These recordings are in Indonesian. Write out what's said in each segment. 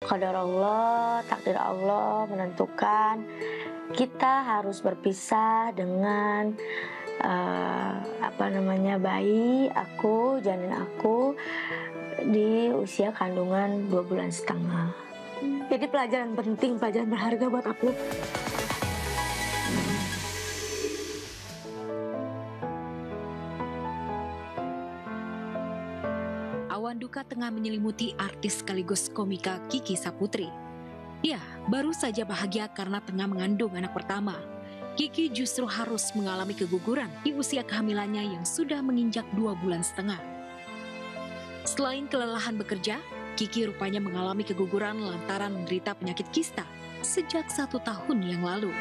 Qadar Allah, takdir Allah menentukan kita harus berpisah dengan bayi aku, janin aku di usia kandungan 2,5 bulan. Jadi pelajaran penting, pelajaran berharga buat aku. Awan duka tengah menyelimuti artis sekaligus komika Kiki Saputri. Ya, baru saja bahagia karena tengah mengandung anak pertama. Kiki justru harus mengalami keguguran di usia kehamilannya yang sudah menginjak 2,5 bulan. Selain kelelahan bekerja, Kiki rupanya mengalami keguguran lantaran menderita penyakit kista sejak 1 tahun yang lalu.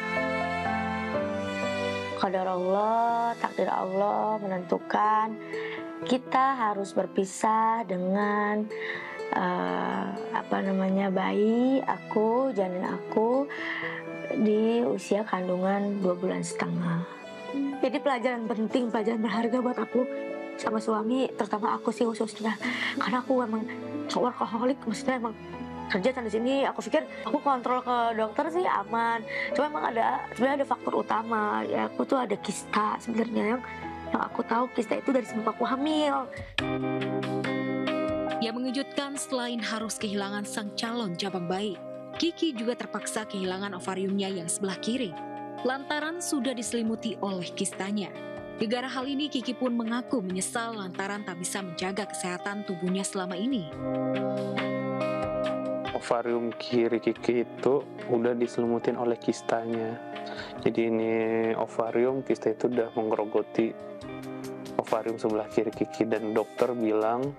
Qadar Allah, takdir Allah menentukan kita harus berpisah dengan bayi aku, janin aku di usia kandungan 2,5 bulan. Jadi pelajaran penting, pelajaran berharga buat aku sama suami, terutama aku sih khususnya, karena aku emang workaholic, maksudnya emang kerja sana sini. Aku pikir aku kontrol ke dokter sih aman, cuma emang sebenarnya ada faktor utama, ya aku tuh ada kista sebenarnya yang aku tahu kista itu dari sebelum aku hamil. Yang mengejutkan selain harus kehilangan sang calon jabang bayi, Kiki juga terpaksa kehilangan ovariumnya yang sebelah kiri, lantaran sudah diselimuti oleh kistanya. Gegara hal ini, Kiki pun mengaku menyesal lantaran tak bisa menjaga kesehatan tubuhnya selama ini. Ovarium kiri Kiki itu udah diselimutin oleh kistanya. Jadi ini ovarium, kista itu udah menggerogoti ovarium sebelah kiri Kiki, dan dokter bilang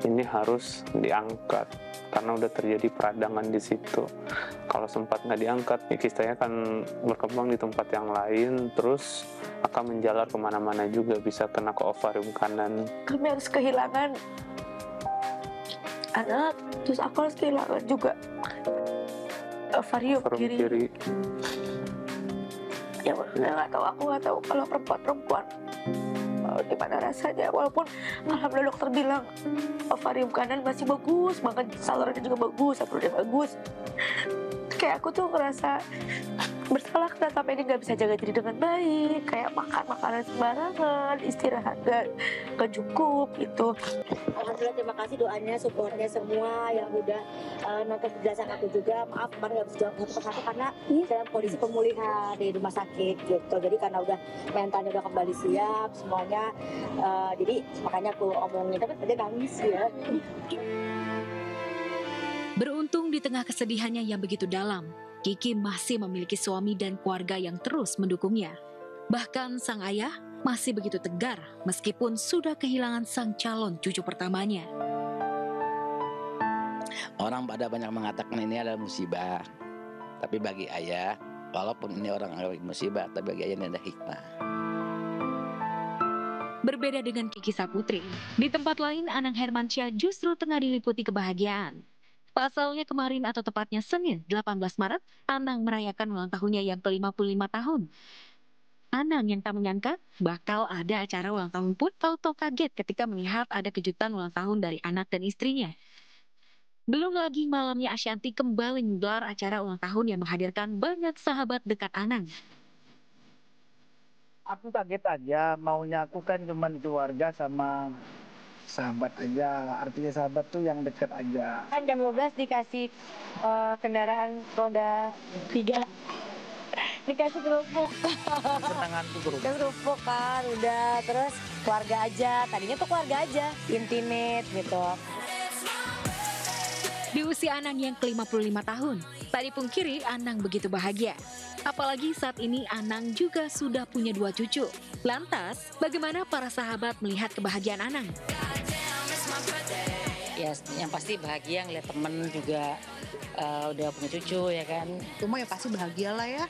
ini harus diangkat karena udah terjadi peradangan di situ. Kalau sempat nggak diangkat, ya kistanya akan berkembang di tempat yang lain, terus akan menjalar kemana-mana juga, bisa kena ke ovarium kanan. Kami harus kehilangan anak, terus aku harus kehilangan juga ovarium kiri. Ya aku nggak tahu kalau perempuan gimana rasanya, walaupun alhamdulillah dokter bilang ovarium kanan masih bagus banget, salurannya juga bagus, salurannya bagus. Kayak aku tuh ngerasa bersalah karena sampai ini nggak bisa jaga diri dengan baik, kayak makan makanan sembarangan, istirahat gak cukup gitu. Alhamdulillah, terima kasih doanya, supportnya semua yang udah nonton penjelasan aku juga. Maaf kemarin nggak bisa jawab satu persatu karena dalam kondisi pemulihan di rumah sakit gitu. Jadi karena udah mentalnya udah kembali siap semuanya, jadi makanya aku omongin, tapi tadi nangis ya. Beruntung di tengah kesedihannya yang begitu dalam, Kiki masih memiliki suami dan keluarga yang terus mendukungnya. Bahkan sang ayah masih begitu tegar meskipun sudah kehilangan sang calon cucu pertamanya. Orang pada banyak mengatakan ini adalah musibah, tapi bagi ayah, walaupun ini orang anggap musibah, tapi bagi ayah ini ada hikmah. Berbeda dengan Kiki Saputri, di tempat lain Anang Hermansyah justru tengah diliputi kebahagiaan. Pasalnya kemarin atau tepatnya Senin 18 Maret, Anang merayakan ulang tahunnya yang ke-55 tahun. Anang yang tak menyangka bakal ada acara ulang tahun pun tahu-tahu kaget ketika melihat ada kejutan ulang tahun dari anak dan istrinya. Belum lagi malamnya Ashanty kembali menggelar acara ulang tahun yang menghadirkan banyak sahabat dekat Anang. Aku kaget aja, maunya aku kan cuma keluarga sama sahabat aja, artinya sahabat tuh yang deket aja. Kan jam 12 dikasih kendaraan roda 3, dikasih kerupuk. Senanganku Kerupuk kan udah, terus keluarga aja, tadinya tuh keluarga aja, intimate gitu. Di usia Anang yang ke-55 tahun, tak dipungkiri Anang begitu bahagia. Apalagi saat ini Anang juga sudah punya 2 cucu. Lantas, bagaimana para sahabat melihat kebahagiaan Anang? Ya, yang pasti bahagia ngeliat temen juga udah punya cucu ya kan. Cuma ya pasti bahagia lah ya.